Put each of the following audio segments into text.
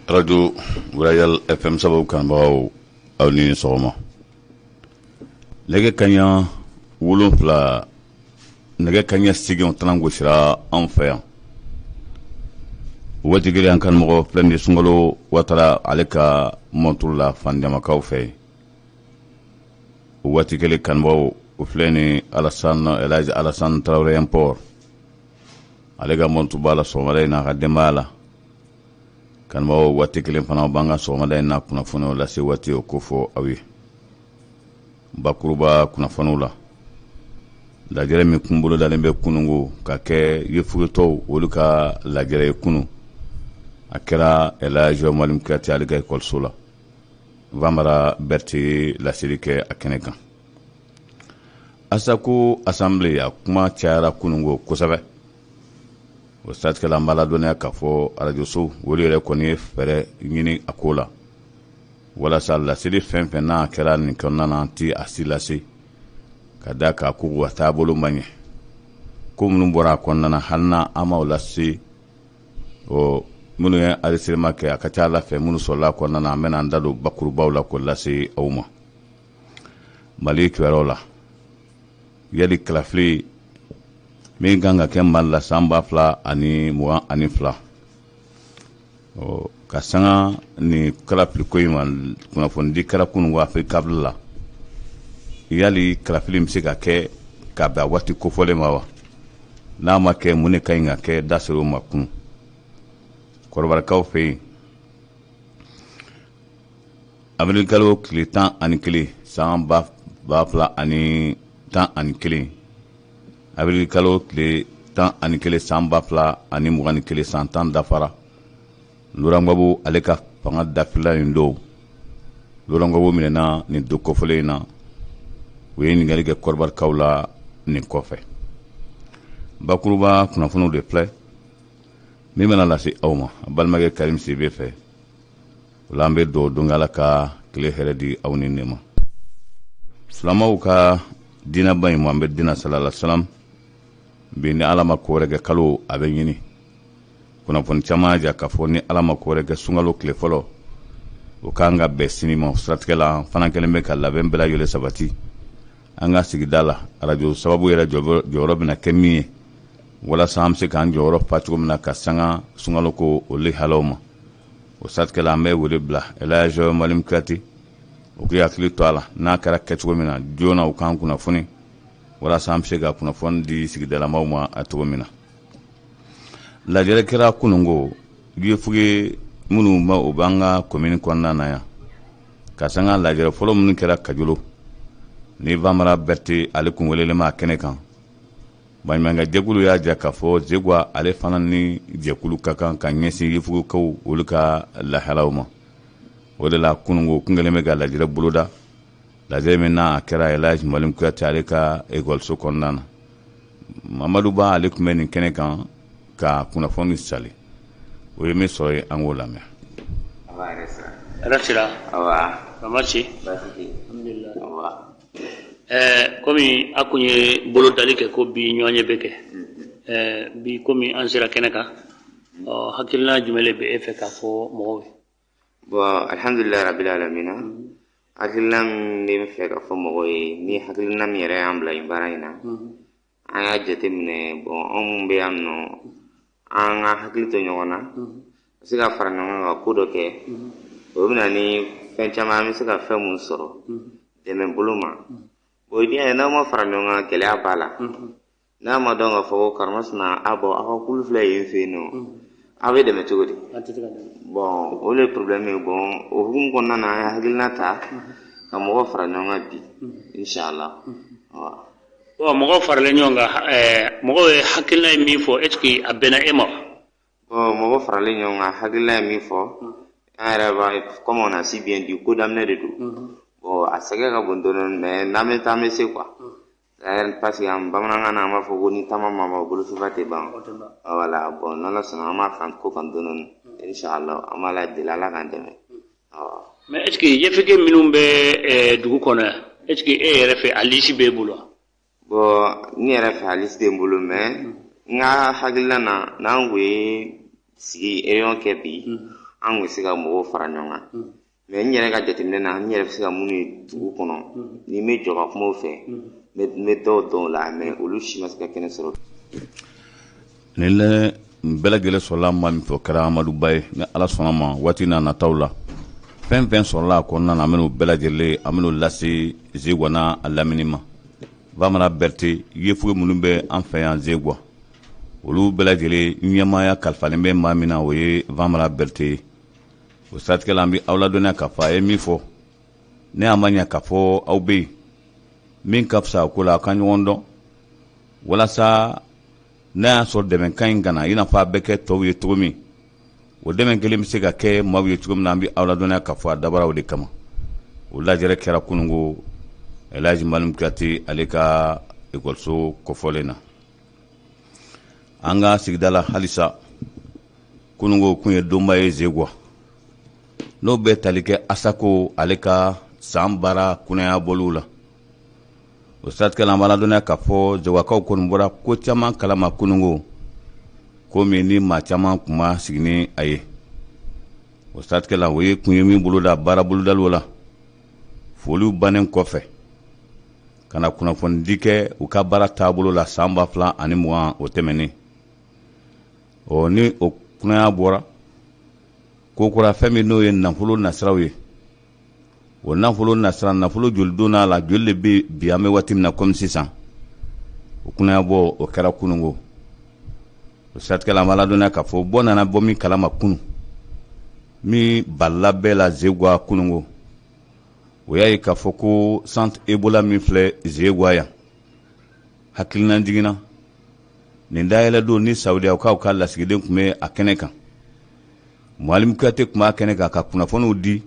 Radio Royal FM sababu kanbaaw aw ni sɔgɔma nɛgɛ kaɲa 7 nɛgɛ kaɲa 8 tana gosira an fɛ yan waati kelen an kanmɔgɔ filɛ ni Sunkalo Watara ale ka montre la Fandamakaw fɛ waati kelen kanbaaw o filɛ ni Elaji Alassane Traoré Import ale ka montre b'a la sɔgɔmada in na ka denbaya la kanbaaw waati kelen fana b'an ka sɔgɔmada in na kunnafoniw lase waati o ko fɔ aw ye bakuruba kunnafoniw la lajɛrɛ min kun bolo dalen bɛ kunungo ka kɛ yefugutɔw olu ka lajɛrɛ ye kunu a kɛra Elaji Malim Kuyate ale ka ekɔliso la Vamara Berete laseli kɛ a kɛnɛ kan Asako Assemblée a kuma cayara kunungo kosɛbɛ o satikɛla an b'a ladɔnniya k'a fɔ arajoso olu yɛrɛ kɔni ye fɛɛrɛ ɲini a ko la walasa laseli fɛn fɛn n'a kɛra nin kɔnɔna na an ti a si lase ka da k'a ko wa taabolo ma ɲɛ ko minnu bɔra a kɔnɔna na hali na an m'aw lase minnu ye enregistrement kɛ a ka ca Ala fɛ minnu sɔrɔla a kɔnɔna na an bɛna an da don bakurubaw la k'o lase aw ma Mali kibaruyaw la yali kalafili min kan ka kɛ Mali la san 2022 ka sanga ni kalafili ko in ma kunnafoni di kɛra kunungo Afrikabili la yali kalafili bɛ se ka kɛ ka bɛn a waati kofɔlen ma wa n'a ma kɛ mun de ka ɲi ka kɛ da ser'o ma kun kɔrɔbarakaw fɛ yen Abirilikalo tile 11 san 2011 Abirilikalo tile 11 san 2021 san 10 dafara Lorangbabu ale ka fanga dafila nin don Lorangbabu minɛna nin don kɔfɔlen in na u ye ɲininkali kɛ kɔrɔbarikaw la nin kɔfɛ bakuruba kunnafoniw de filɛ min bɛna lase aw ma a balimakɛ Karim Sidibe fɛ o la an bɛ dugawu don Ala ka tile hɛrɛ di aw ni ne ma Silamaw ka diinɛba in Muhamɛdi diina sallallahu alaihi wasallam bi ni Ala ma ko wɛrɛ kɛ kalo a bɛ ɲini kunnafoni caman ja k'a fɔ ni Ala ma ko wɛrɛ kɛ sunkalo tile fɔlɔ o kan ka bɛn sini ma siratigɛ la fana kɛlen bɛ ka labɛn bɛɛ lajɛlen sabati an ka sigida la arajo sababu yɛrɛ jɔyɔrɔ bɛna kɛ min ye walasa an bɛ se k'an jɔyɔrɔ fa cogo min na ka sanga sunkalo ko olu halaw ma o siratigɛ la an bɛ wele bila Elaji Malim Kuyate o k'i hakili to a la n'a kɛra kɛcogo min na joona u kan kunnafoni walasa an bɛ se ka kunnafoni di sigidalamaw ma a cogo min na lajɛrɛ kɛra kunungo yefuge minnu ma o b'an ka commune kɔnɔna na yan ka sanga lajɛrɛ fɔlɔ minnu kɛra Kajolo ni Vamara Berete ale kun welelen ma kɛnɛ kan baɲumankɛ jɛkulu y'a ja k'a fɔ Zegwa ale fana ni jɛkulu ka kan ka ɲɛsin yefugukaw olu ka lahalaw ma o de la kunungo kun kelen bɛ ka lajɛrɛ boloda lajɛrɛ min n'a kɛra Elaji Malim Kuyate ale ka ekɔliso kɔnɔna na Mamadu Ba ale kun bɛ nin kɛnɛ kan ka kunnafoni sali o ye min sɔrɔ ye an k'o lamɛn komi a kun ye bolodali kɛ ko bi ɲɔgɔn bɛ kɛ bi komi an sera kɛnɛ kan hakilina jumɛn bɛ e fɛ k'a fɔ mɔgɔw ye bon alhamdulilahi rabbil alamin hakilina min bɛ fɛ ka fɔ mɔgɔw ye ni hakilina min yɛrɛ y'an bila nin baara in na an y'a jateminɛ bon anw mun bɛ yan nɔ an ka hakili to ɲɔgɔn na ka se ka fara ɲɔgɔn kan ko dɔ kɛ o bɛ na ni fɛn caman an bɛ se ka fɛn mun sɔrɔ dɛmɛ bolo ma bon i diya n'aw ma fara ɲɔgɔn kan gɛlɛya b'a la n'a ma dɔn k'a fɔ ko karamasina a bɔ aw ka kulu filɛ yen fɛ yen nɔ aw bɛ dɛmɛ cogo di bon o de problème ye bon o hukumu kɔnɔna na an ye hakilina ta ka mɔgɔ fara ɲɔgɔn kan bi inshallah mɔgɔ faralen ɲɔgɔn kan mɔgɔ ye hakilina ye min fɔ est-ce que a bɛnna e ma bon mɔgɔ faralen ɲɔgɔn kan hakilina ye min fɔ an yɛrɛ b'a comme on a si bien dit ko daminɛ de don bon a sɛgɛ ka bon dɔɔnin mais n'an bɛ taa an bɛ se quoi parce que an bamanankan na an b'a fɔ ko ni taama ma ban bolosufa tɛ ban voilà bon n'Ala sɔnna an b'a kan ko kan dɔɔnin inshallah an b'a la deli Ala k'an dɛmɛ mais est-ce que yefege minnu bɛ dugu kɔnɔ yan est-ce que e yɛrɛ fɛ a lisi b'e bolo bon ni yɛrɛ fɛ a lisi tɛ n bolo mais n ka hakilina na n'an kun ye sigi réunion kɛ bi an bɛ se ka mɔgɔw fara ɲɔgɔn kan mais n yɛrɛ ka jateminɛ na n yɛrɛ bɛ se ka mun ye dugu kɔnɔ ni n bɛ jɔ ka kuma u fɛ n bɛ dɔw dɔn o la mais olu si ma se ka kɛnɛ sɔrɔ. nin lɛ bɛɛ lajɛlen sɔrɔla maa min fɛ o kɛra Amadu Ba ye ni Ala sɔnna ma waati n'a nataw la fɛn fɛn sɔrɔla a kɔnɔna na an bɛn'o bɛɛ lajɛlen an bɛn'o lase Zegwa n'a a lamini ma. Vamara Berete yefuge minnu bɛ an fɛ yan Zegwa olu bɛɛ lajɛlen ɲɛmaaya kalifalen bɛ maa min na o ye Vamara Berete ye. O siratigɛ la an bɛ aw ladɔnniya k'a fɔ a ye min fɔ ne a ma ɲɛ k'a fɔ aw bɛ yen min ka fisa ko la a ka ɲɔgɔn dɔn walasa n'a y'a sɔrɔ dɛmɛkan in kana i n'a fɔ a bɛ kɛ tɔw ye cogo min o dɛmɛ kelen bɛ se ka kɛ maaw ye cogo min na an bɛ aw ladɔnniya k'a fɔ a dabara o de kama. O lajɛrɛ kɛra kunungo Elhaji Malum Kuyate ale ka ekɔliso kɔfɔlen na. An ka sigida la halisa kunungo kun ye donba ye Zegwa n'o bɛ tali kɛ Asako ale ka san baara kunaya bɔliw la. O siratigɛ la an b'a ladɔnniya k'a fɔ Zegwakaw kɔni bɔra ko caman kalama kunungo ko min ni maa caman tun ma sigi ni a ye. O siratigɛ la o ye kun ye min boloda baara bolodaliw la foliw bannen kɔfɛ ka na kunnafonidi kɛ u ka baara taabolo la san 2020 o tɛmɛnen. Ni o kunaya bɔra ko kura fɛn min n'o ye nafolo nasiraw ye o nafolo nasira nafolo joli donna la joli de bɛ bi an bɛ waati min na comme sisan o kunaya bɔ o kɛra kunungo. O siratigɛ la an b'a ladɔnniya k'a fɔ bɔ nana bɔ min kalama kunu min balila bɛɛ la Zegwa kunungo o y'a ye k'a fɔ ko centre Ebola min filɛ Zegwa yan hakilina jiginna nin dayɛlɛ don ni Saudiyaw ka lasigiden tun bɛ a kɛnɛ kan. Malum Kuyate tun b'a kɛnɛ kan ka kunnafoniw di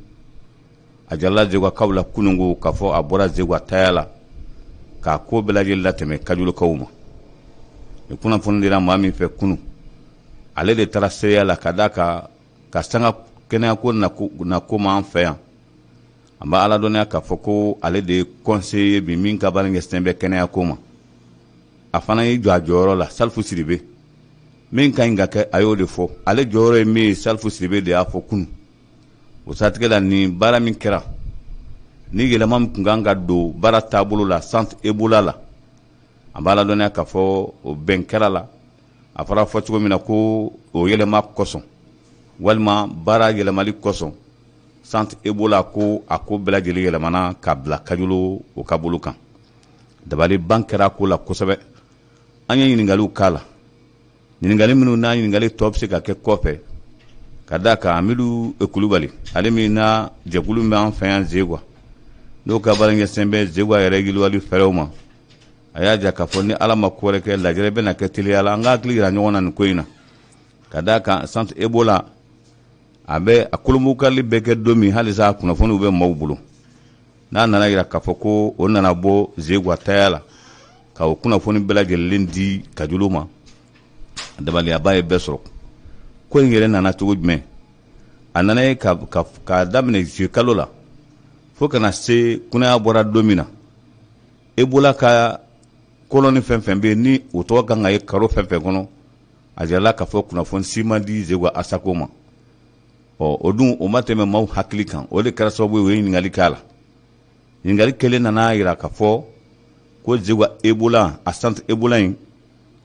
a jarala Zegwakaw la kunungo k'a fɔ a bɔra Zegwa taya la k'a ko bɛɛ lajɛlen latɛmɛ Kajulukaw ma. Ni kunnafoni dira maa min fɛ kunu ale de taara seeya la ka da ka sanga kɛnɛyako na ko ma an fɛ yan. An b'a ala dɔnniya k'a fɔ ko ale de ye conseiller bi min ka baara ɲɛsinnen bɛ kɛnɛyako ma. A fana y'i jɔ a jɔyɔrɔ la Salifu Sidibe min ka ɲi ka kɛ a y'o de fɔ ale jɔyɔrɔ ye min ye Salifu Sidibe de y'a fɔ kunu. O siratigɛ la nin baara min kɛra ni yɛlɛma min tun kan ka don baara taabolo la centre Ebola la an b'a ladɔnniya k'a fɔ o bɛn kɛra la a fɔra fɔ cogo min na ko o yɛlɛma kosɔn walima baara yɛlɛmali kosɔn centre Ebola ko a ko bɛɛ lajɛlen yɛlɛmana ka bila Kajulu o ka bolo kan. Dabali ban kɛra ko la kosɛbɛ an ye ɲininkaliw k'a la ɲininkali minnu n'a ɲininkali tɔ bɛ se ka kɛ kɔfɛ ka da kan Amidu Kulubali ale min na jɛkulu min bɛ an fɛ yan Zegwa n'o ka baara ɲɛsinnen bɛ Zegwa yɛrɛ yiriwali fɛɛrɛw ma a y'a ja k'a fɔ ni Ala ma ko wɛrɛ kɛ lajɛrɛ bɛna kɛ teliya la an ka hakili yira ɲɔgɔn na nin ko in na ka da kan centre Ebola a bɛ a kolomukali bɛ kɛ don min halisa kunnafoniw bɛ maaw bolo n'a nana yira k'a fɔ ko o nana bɔ Zegwa taya la ka o kunnafoni bɛɛ lajɛlen di Kajulu ma dabaliyaba ye bɛɛ sɔrɔ. Ko in yɛrɛ nana cogo jumɛn a nana ye ka daminɛ juillet kalo la fo kana se kunaya bɔra don min na Ebola ka koloni fɛn fɛn bɛ yen ni o tɔgɔ kan ka ye karo fɛn fɛn kɔnɔ a jirala k'a fɔ kunnafoni si ma di Zegwa Asako ma. O dun o ma tɛmɛ maaw hakili kan o de kɛra sababu ye o ye ɲininkali k'a la ɲininkali kelen nana yira k'a fɔ ko Zegwa Ebola a centre Ebola in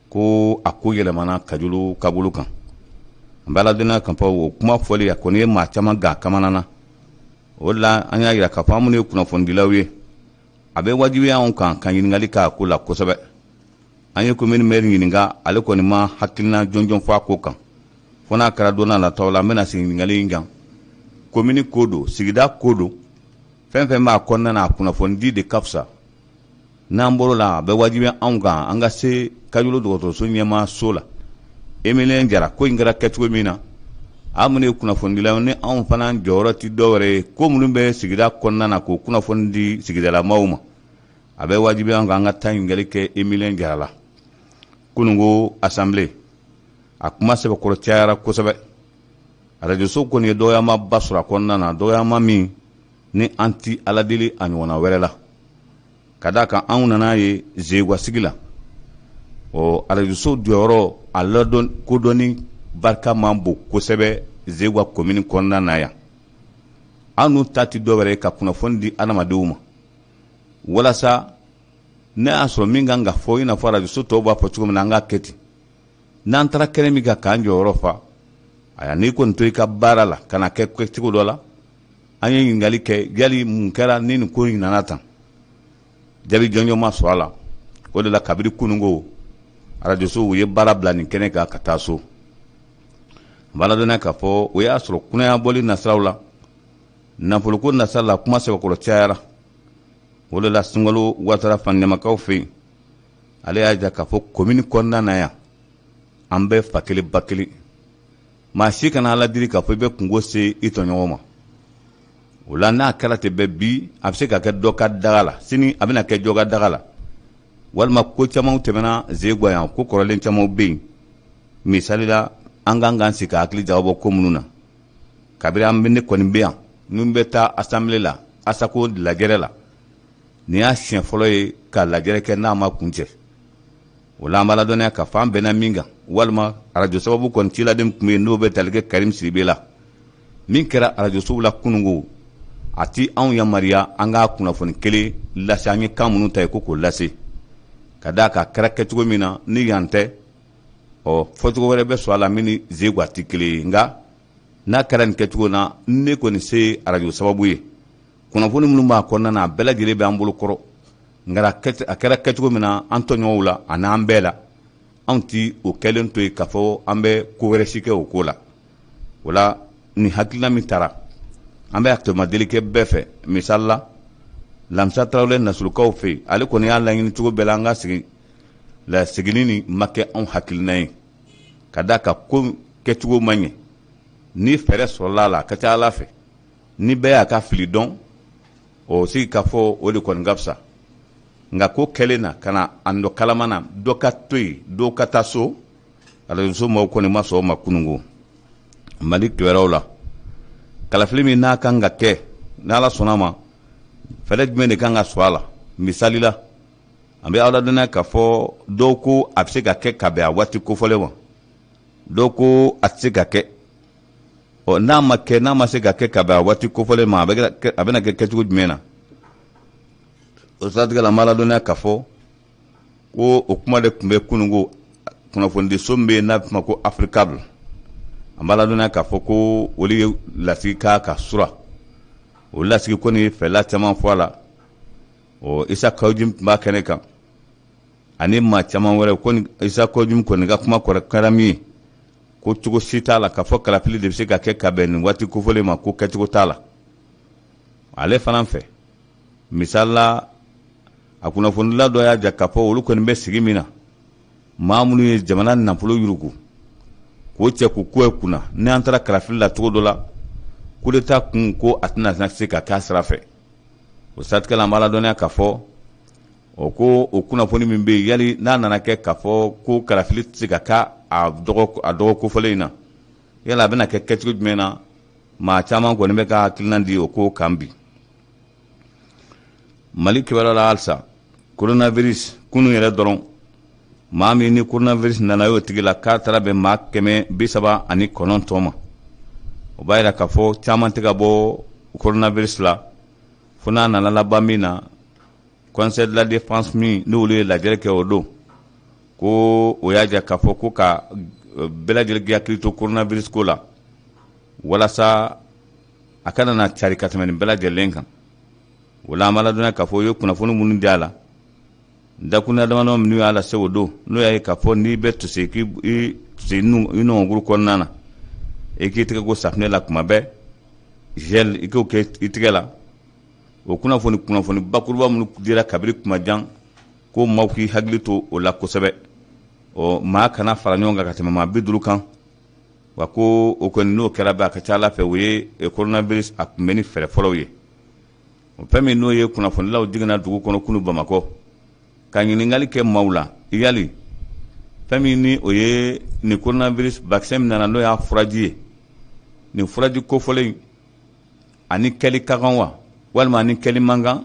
ko a ko yɛlɛmana Kajulu ka bolo kan. An b'a ladɔnniya k'a fɔ o kuma fɔli a kɔni ye maa caman gan kamana na o de la an y'a yira k'a fɔ an minnu ye kunnafonidilaw ye a bɛ wajibiya anw kan ka ɲininkali k'a ko la kosɛbɛ. An ye commune maire ɲininka ale kɔni ma hakilina jɔnjɔn fɔ a ko kan fo n'a kɛra don n'a nataw la an bɛna sigi ɲininkali in kan. Commune ko don sigida ko don fɛn fɛn b'a kɔnɔna na a kunnafonidi de ka fisa n'an bɔr'o la a bɛ wajibiya anw kan an ka se Kajulu dɔgɔtɔrɔso ɲɛmaaso la Emilien Jara ko in kɛra kɛcogo min na an minnu ye kunnafonidilaw ni anw fana jɔyɔrɔ tɛ dɔwɛrɛ ye ko minnu bɛ sigida kɔnɔna na k'o kunnafoni di sigidalamaw ma a bɛ wajibiya anw kan an ka taa ɲininkali kɛ Emilien Jara la. Kunungo assemblée a kuma sɛbɛkɔrɔ cayara kosɛbɛ arajoso kɔni ye dɔgɔyama ba sɔrɔ a kɔnɔna na dɔgɔyama min ni an ti ala deli a ɲɔgɔnna wɛrɛ la ka da kan anw nana ye Zegwa sigi la arajoso jɔyɔrɔ a ladɔn kodɔnni barika man bon kosɛbɛ Zegwa commune kɔnɔna na yan an n'u ta ti dɔ wɛrɛ ye ka kunnafoni di adamadenw ma walasa ne y'a sɔrɔ min kan ka fɔ i n'a fɔ radio so tɔw b'a fɔ cogo min na an ka kɛ ten n'an taara kɛnɛ min kan k'an jɔyɔrɔ fa aya n'i kɔni to i ka baara la ka na kɛ kɛcogo dɔ la an ye ɲininkali kɛ yali mun kɛra ni nin ko in nana tan jaabi jɔnjɔn ma sɔrɔ a la o de la kabiri kunungo radio so u ye baara bila nin kɛnɛ kan ka taa so bala dɔnna k'a fɔ o y'a sɔrɔ kunaya bɔli nasiraw la nafoloko nasira la kuma sɛbɛkɔrɔ cayara o de la Sunkalo Watara fanɲamakaw fɛ yen ale y'a jira k'a fɔ commune kɔnɔna na yan an bɛ fa kelen ba kelen maa si kana ala diri k'a fɔ i bɛ kungo se i tɔɲɔgɔn ma o la n'a kɛra ten bɛɛ bi a bɛ se ka kɛ dɔ ka daga la sini a bɛna kɛ dɔ ka daga la walima ko camanw tɛmɛna Zegwa yan ko kɔrɔlen camanw bɛ yen misali la an kan k'an sigi ka hakili jagabɔ ko minnu na kabiri an bɛ ne kɔni bɛ yan ni bɛ taa assemblée la asako lajɛrɛ la nin y'a siɲɛ fɔlɔ ye ka lajɛrɛ kɛ n'a ma kuncɛ o la an b'a ladɔnniya ka fɔ an bɛnna min kan walima radio sababu kɔni ciladen tun bɛ yen n'o bɛ tali kɛ Karim Sidibe la min kɛra radio sow la kunungo a ti anw yamaruya an ka kunnafoni kelen lase an ye kan minnu ta ye ko k'o lase ka d'a kan kɛra kɛcogo min na ni yan tɛ fɔcogo wɛrɛ bɛ sɔrɔ a la min ni Zegwa ti kelen ye nka n'a kɛra nin kɛcogo na ne kɔni se radio sababu ye kunnafoni minnu b'a kɔnɔna na a bɛɛ lajɛlen bɛ an bolo kɔrɔ nka a kɛra kɛcogo min na an tɔɲɔgɔnw la a n'an bɛɛ la anw ti o kɛlen to yen k'a fɔ an bɛ ko wɛrɛ si kɛ o ko la o la nin hakilina min taara an bɛ akitɔma deli kɛ bɛɛ fɛ misali la Lamisa Tarawele Nasulukaw fɛ yen ale kɔni y'a laɲini cogo bɛɛ la an ka segin la seginni nin ma kɛ anw hakilina ye ka d'a kan ko kɛcogo man ɲɛ ni fɛɛrɛ sɔrɔla la a ka ca Ala fɛ ni bɛɛ y'a ka fili dɔn o sigi ka fɔ o de kɔni ka fisa nka ko kɛlen na ka na an dɔ kalama na dɔ ka to yen dɔw ka taa so radio so mɔgɔw kɔni ma sɔn o ma kunungo Mali kibaruyaw la kalafili min n'a kan ka kɛ n'Ala sɔnna ma fɛɛrɛ jumɛn de kan ka sɔrɔ a la misali la an bɛ Ala dɔnniya k'a fɔ dɔw ko a bɛ se ka kɛ ka bɛn a waati kofɔlen ma dɔw ko a tɛ se ka kɛ n'a ma se ka kɛ ka bɛn a waati kofɔlen ma a bɛna kɛ kɛcogo jumɛn na o siratigɛ la an bɛ Ala dɔnniya k'a fɔ ko o kuma de tun bɛ kunungo kunnafonidi so min bɛ yen n'a bɛ f'o ma ko Africable an bɛ Ala dɔnniya k'a fɔ ko olu ye lasigi k'a ka sura o lasigi kɔni fɛla caman fɔ a la Isa Kawujim tun b'a kɛnɛ kan ani maa caman wɛrɛ ko Isa Kawujim kɔni ka kuma kɛra min ye ko cogo si t'a la k'a fɔ kalafili de bɛ se ka kɛ ka bɛn nin waati kofɔlen ma ko kɛcogo t'a la ale fana fɛ misali la a kunnafonidila dɔ y'a ja k'a fɔ olu kɔni bɛ sigi min na maa minnu ye jamana nafolo yuruku k'o cɛ k'u ko kunna ni an taara kalafili la cogo dɔ la coup d'état kun ko a tɛna se ka k'a sira fɛ o siratigɛ la an b'a ladɔnniya k'a fɔ ko o kunnafoni min bɛ yen yali n'a nana kɛ k'a fɔ ko kalafili tɛ se ka k'a dɔgɔ kofɔlen in na yala a bɛna kɛ kɛcogo jumɛn na maa caman kɔni bɛ ka hakilina di o ko kan bi Mali kibaruya la halisa coronavirus kunun yɛrɛ dɔrɔn maa min ni coronavirus nana y'o tigi la k'a taara bɛn maa 139 ma o b'a jira k'a fɔ caman tɛ ka bɔ coronavirus la fo n'a nana laban min na conseil de la défense min n'olu ye lajɛli kɛ o don ko o y'a jira k'a fɔ ko ka bɛɛ lajɛlen k'i hakili to coronavirus ko la walasa a kana na cari ka tɛmɛ nin bɛɛ lajɛlen kan o la an b'a ladɔnniya k'a fɔ o ye kunnafoni minnu di a la dakuruɲa damadɔ minnu y'a lase o don n'o y'a ye k'a fɔ n'i bɛ tose i tose i nɔngɔnkuru kɔnɔna na i k'i tɛgɛ ko safunɛ la tuma bɛɛ gel i k'o kɛ i tɛgɛ la o kunnafoni bakuruba minnu dira kabiri kuma jan ko maaw k'i hakili to o la kosɛbɛ maa kana fara ɲɔgɔn kan ka tɛmɛ maa 50 kan wa ko o kɔni n'o kɛra bɛɛ a ka ca Ala fɛ o ye coronavirus a kunbɛnni fɛɛrɛ fɔlɔw ye o fɛn min n'o ye kunnafonilaw jiginna dugu kɔnɔ kunu Bamakɔ ka ɲininkali kɛ maaw la yali fɛn min ni o ye ni coronavirus vaccin min nana n'o y'a furaji ye nin furaji kofɔlen ani kɛli ka kan wa walima ani kɛli man kan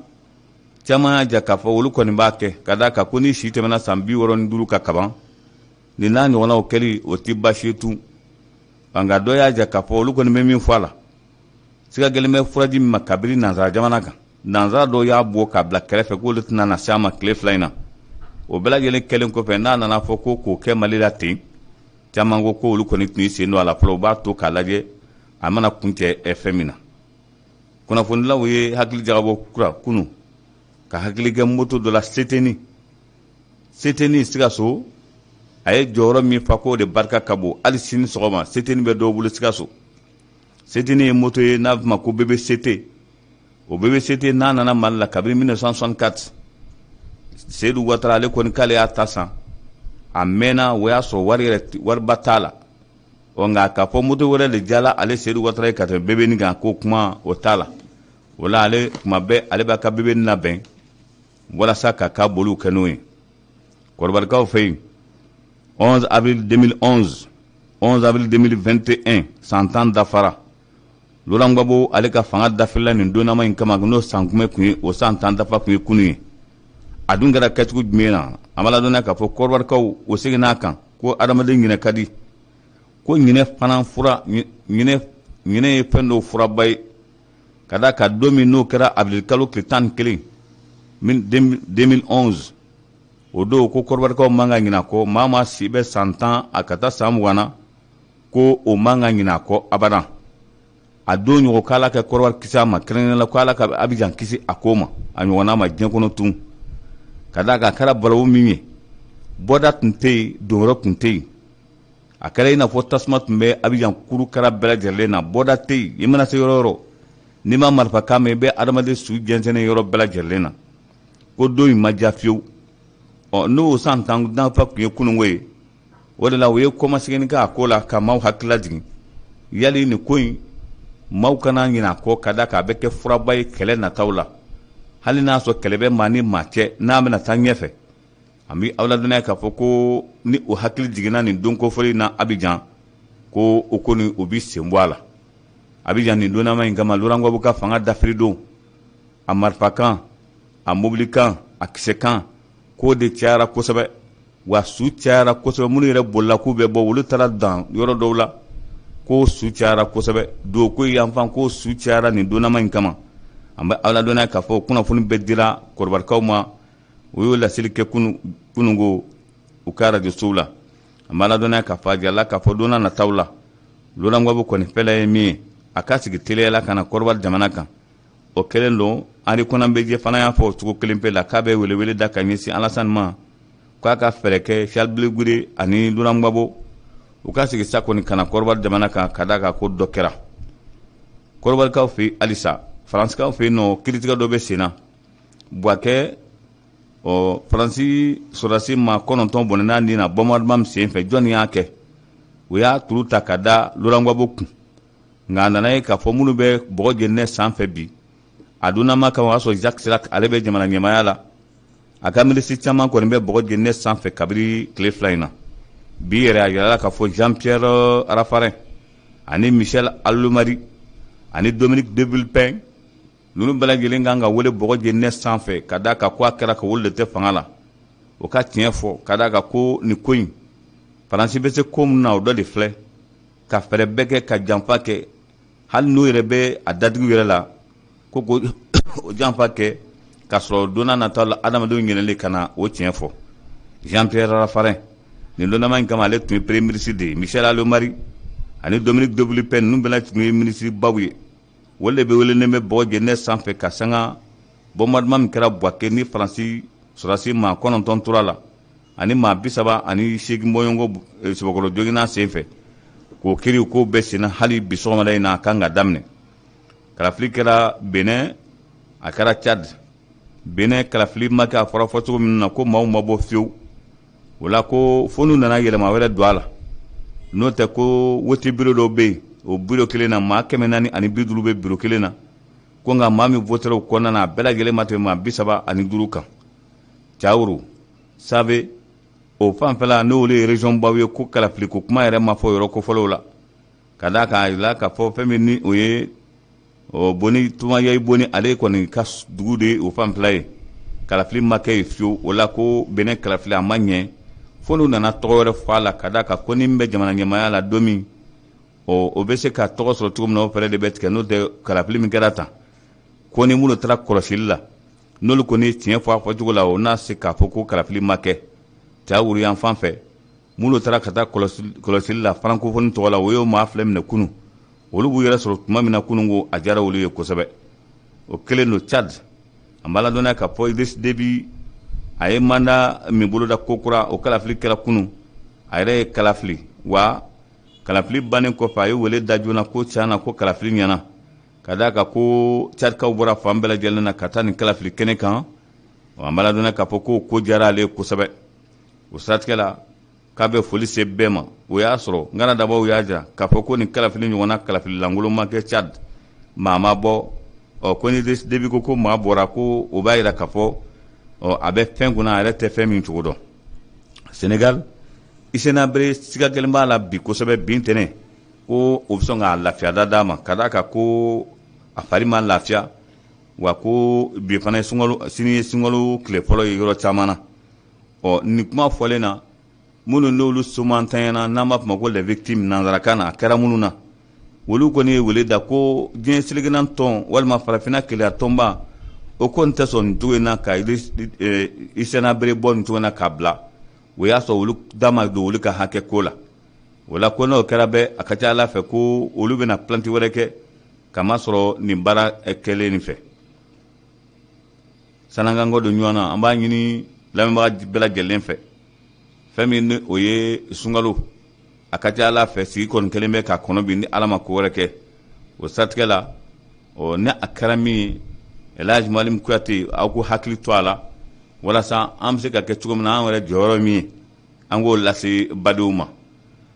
caman y'a ja k'a fɔ olu kɔni b'a kɛ ka d'a kan ko ni si tɛmɛna san 65 ka kaban nin n'a ɲɔgɔnnaw kɛli o tɛ baasi ye tun anga dɔ y'a ja k'a fɔ olu kɔni bɛ min fɔ a la siga gɛlɛn bɛ furaji min ma kabiri nanzara jamana kan nanzara dɔw y'a bɔ k'a bila kɛrɛfɛ k'olu tɛna na se a ma tile 2 in na o bɛɛ lajɛlen kɛlen kɔfɛ n'a nana fɔ ko k'o kɛ Mali la ten caman ko olu kɔni tun y'i sen don a la fɔlɔ u b'a to k'a lajɛ a mana kuncɛ fɛn min na kunnafonidilaw ye hakili jagabɔ kura kunu ka hakili kɛ moto dɔ la seteni Sikaso a ye jɔyɔrɔ min fa k'o de barika ka bon hali sini sɔgɔma seteni bɛ dɔw bolo Sikaso seteni ye moto ye n'a bɛ f'o ma ko BBCT o BBCT n'a nana Mali la kabini 1964 Seydou Ouattara ale kɔni k'ale y'a ta san a mɛnna o y'a sɔrɔ wariba t'a la nka k'a fɔ moto wɛrɛ de jala ale Seydou Ouattara ye ka tɛmɛ BBN kan ko kuma o t'a la o la ale kuma bɛɛ ale b'a ka BBN labɛn walasa ka ka boliw kɛ n'o ye kɔrɔbarikaw fɛ yen 11 avril 2011 11 avril 2021 san 10 dafara Laurent Gbagbo ale ka fanga dafila nin donnama in kama n'o san kunbɛ kun ye o san 10 dafa kun ye kunu ye a dun kɛra kɛcogo jumɛn na an b'a ladɔnniya k'a fɔ kɔrɔbarikaw o seginna a kan ko adamaden ɲinɛ ka di ko ɲinɛ fana fura ɲinɛ ye fɛn dɔw furaba ye ka da ka don min n'o kɛra avril kalo tile 11 2011 o don ko kɔrɔbarikaw man ka ɲinɛ kɔ maa si bɛ san 10 a ka taa san 20 na ko o man ka ɲinɛ kɔ abadan a don ɲɔgɔn k'ala kɛ kɔrɔbari kisi a ma kɛrɛnkɛrɛnnen la ko ala ka Abijan kisi a ko ma a ɲɔgɔnna ma diɲɛ kɔnɔ tun ka da ka kɛra balawu min ye bɔda tun tɛ yen donyɔrɔ tun tɛ yen a kɛra i n'a fɔ tasuma tun bɛ Abijan kuru kɛra bɛɛ lajɛlen na bɔda tɛ yen i mana se yɔrɔ o yɔrɔ n'i ma marifa kan mɛn i bɛ adamaden su jɛnsɛnnen yɔrɔ bɛɛ lajɛlen na ko don in ma diya fiyewu n'o san 10 dafa tun ye kunungo ye o de la o ye kɔmasegin kɛ a ko la ka maaw hakili lajigin yali nin ko in maaw kana ɲinɛ a kɔ ka da k'a bɛ kɛ furaba ye kɛlɛ nataw la hali n'a sɔrɔ kɛlɛ bɛ maa ni maa cɛ n'a bɛna taa ɲɛfɛ an bɛ aw ladɔnniya k'a fɔ ko ni o hakili jiginna nin don kofɔli na Abijan ko o kɔni o bɛ sen bɔ a la Abijan nin donnama in kama Laurent Gbagbo ka fanga dafiri don a marifa kan a mobili kan a kisɛ kan k'o de cayara kosɛbɛ wa su cayara kosɛbɛ minnu yɛrɛ bolila k'u bɛ bɔ olu taara dan yɔrɔ dɔw la ko su cayara kosɛbɛ don ko yanfan ko su cayara nin donnama in kama an bɛ aw ladɔnniya k'a fɔ kunnafoni bɛɛ dira kɔrɔbarikaw ma o y'o laseli kɛ kunungo u ka arajosow la an bɛ ladɔnniya k'a fɔ a jala k'a fɔ donna nataw la Laurent Gbagbo kɔni fɛla ye min ye a ka sigi teliya la ka na kɔrɔbari jamana kan o kɛlen don Henri Konan Bɛdiɛ fana y'a fɔ o cogo kelen pe la k'a bɛ welewele da ka ɲɛsin Alassane ma k'a ka fɛɛrɛ kɛ Charles Blé Goudé ani Laurent Gbagbo u ka sigi sa kɔni ka na kɔrɔbari jamana kan ka da kan ko dɔ kɛra kɔrɔbarikaw fɛ yen halisa Faransikaw fɛ yen nɔ kiritigɛ dɔ bɛ sen na Buakɛ Faransi sɔrɔdasi maa 9 bɔnɛna nin na bombardement sen fɛ jɔnni y'a kɛ o y'a turu ta ka da Laurent Gbagbo kun nka a nana ye k'a fɔ minnu bɛ bɔgɔ jenɛ sanfɛ bi a donnama kama o y'a sɔrɔ Jacques Chirac ale bɛ jamana ɲɛmaaya la a ka minisiri caman kɔni bɛ bɔgɔ jenɛ sanfɛ kabiri tile 2 in na bi yɛrɛ a yirala k'a fɔ Jean-Pierre Raffarin ani Michel Alliot-Marie ani Dominique de Villepin ninnu bɛɛ lajɛlen kan ka wele bɔgɔ jenɛ sanfɛ ka da kan ko a kɛra ka wolo de tɛ fanga la o ka tiɲɛ fɔ ka da kan ko nin ko in Faransi bɛ se ko min na o dɔ de filɛ ka fɛɛrɛ bɛɛ kɛ ka janfa kɛ hali n'o yɛrɛ bɛ a datigiw yɛrɛ la ko o janfa kɛ ka sɔrɔ donna nataw la adamadenw ɲinɛlen ka na o tiɲɛ fɔ Jean-Pierre Raffarin nin donnama in kama ale tun ye premier ministre de ye Michel Alliot-Marie ani Dominique de Villepin ninnu bɛɛ tun ye ministre baw ye o de bɛ welelen bɛ bɔgɔ jenɛ sanfɛ ka sanga bombardement min kɛra Buakɛ ni Faransi sɔrɔdasi maa 9 tora la ani maa 38 bɔɲɔgɔnko Sebakɔrɔ joginna senfɛ k'o kiri k'o bɛɛ senna hali bi sɔgɔmada in na a kan ka daminɛ kalafili kɛra Benin a kɛra Tchad Benin kalafili ma kɛ a fɔra fɔ cogo min na ko maaw ma bɔ fiyewu o la ko fo n'u nana yɛlɛma wɛrɛ don a la n'o tɛ ko woti biro dɔw bɛ yen o biro kelen na maa 450 bɛ biro kelen na ko nka maa min votera o kɔnɔna na a bɛɛ lajɛlen ma tɛmɛ maa 35 kan Cawuru Save o fanfɛla n'olu ye région baw ye ko kalafili ko kuma yɛrɛ ma fɔ yɔrɔ kofɔlɔw la ka da k'a jira k'a fɔ fɛn min ni o ye Boni Tumayayi Boni ale kɔni ka dugu de ye o fanfɛla ye kalafili ma kɛ yen fiyewu o la ko Benin kalafili a ma ɲɛ fo n'u nana tɔgɔ wɛrɛ fɔ a la ka da kan ko ni min bɛ jamana ɲɛmaaya la don min o bɛ se ka tɔgɔ sɔrɔ cogo min na o fɛrɛ de bɛ tigɛ n'o tɛ kalafili min kɛra tan ko ni minnu taara kɔlɔsili la n'olu kɔni tiɲɛ fɔ a fɔcogo la o n'a se k'a fɔ ko kalafili ma kɛ cɛ wuru yan fan fɛ minnu taara ka taa kɔlɔsili la francophonie tɔgɔ la o y'o maa filɛ minɛ kunun olu b'u yɛrɛ sɔrɔ tuma min na kunun ko a diyara olu ye kosɛbɛ o kelen don Tchad an b'a ladɔnniya k'a fɔ Idriss Déby a ye manda min boloda ko kura o kalafili kɛra kunun a yɛrɛ ye kalafili wa kalafili bannen kɔfɛ a ye wele da joona ko tiɲɛna ko kalafili ɲɛna ka d'a kan ko Tchadkaw bɔra fan bɛɛ lajɛlen na ka taa nin kalafili kɛnɛ kan an b'a ladɔnniya k'a fɔ ko ko diyara ale ye kosɛbɛ o siratigɛ la k'a bɛ foli se bɛɛ ma o y'a sɔrɔ ngana dabaw y'a jira k'a fɔ ko nin kalafili ɲɔgɔnna kalafili lankolon ma kɛ Tchad maa ma bɔ ko ni Idriss Déby ko maa bɔra ko o b'a jira k'a fɔ a bɛ fɛn kunna a yɛrɛ tɛ fɛn min cogo dɔn Sénégal Hissène Habré siga gɛlɛn b'a la bi kosɛbɛ bi ntɛnɛn ko o bɛ sɔn k'a lafiya d'a ma ka d'a kan ko a fari ma lafiya wa ko bi fana ye sini ye sunkalo tile fɔlɔ ye yɔrɔ caman na nin kuma fɔlen na minnu n'olu somantanyana n'an b'a fɔ ma ko les victimes nanzarakan na a kɛra minnu na olu kɔni ye wele da ko diɲɛ seligenan tɔn walima farafinna keleya tɔnba o kɔni tɛ sɔn nin cogo in na ka Hissène Habré bɔ nin cogo in na k'a bila o y'a sɔrɔ olu da ma don olu ka hakɛ ko la o la ko n'o kɛra bɛɛ a ka ca Ala fɛ ko olu bɛna planti wɛrɛ kɛ kamasɔrɔ nin baara kɛlen nin fɛ san'an ka don ɲɔgɔn na an b'a ɲini lamɛnbaga bɛɛ lajɛlen fɛ fɛn min ni o ye sunkalo a ka ca Ala fɛ sigi kɔni kelen bɛ k'a kɔnɔ bi ni Ala ma ko wɛrɛ kɛ o siratigɛ la ni a kɛra min ye El Hadji Malimu Kuyate aw ko hakili to a la walasa an bɛ se ka kɛ cogo min na an yɛrɛ jɔyɔrɔ min ye an k'o lase badenw ma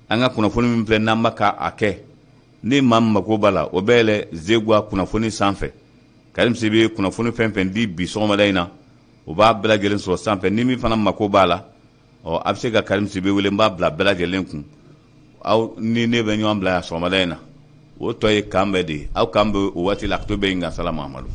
an ka kunnafoni min filɛ n'an b'a k'a kɛ ni maa min mako b'a la o bɛɛ yɛlɛ Zegua kunnafoni sanfɛ Karim Sibi ye kunnafoni fɛn fɛn di bi sɔgɔmada in na o b'a bɛɛ lajɛlen sɔrɔ sanfɛ ni min fana mako b'a la a bɛ se ka Karim Sibi wele n b'a bila bɛɛ lajɛlen kun aw ni ne bɛ ɲɔgɔn bila yan sɔgɔmada in na o tɔ ye kan bɛɛ de ye aw kan bɛ o waati la a to bɛ yen nka Sala Mahamadu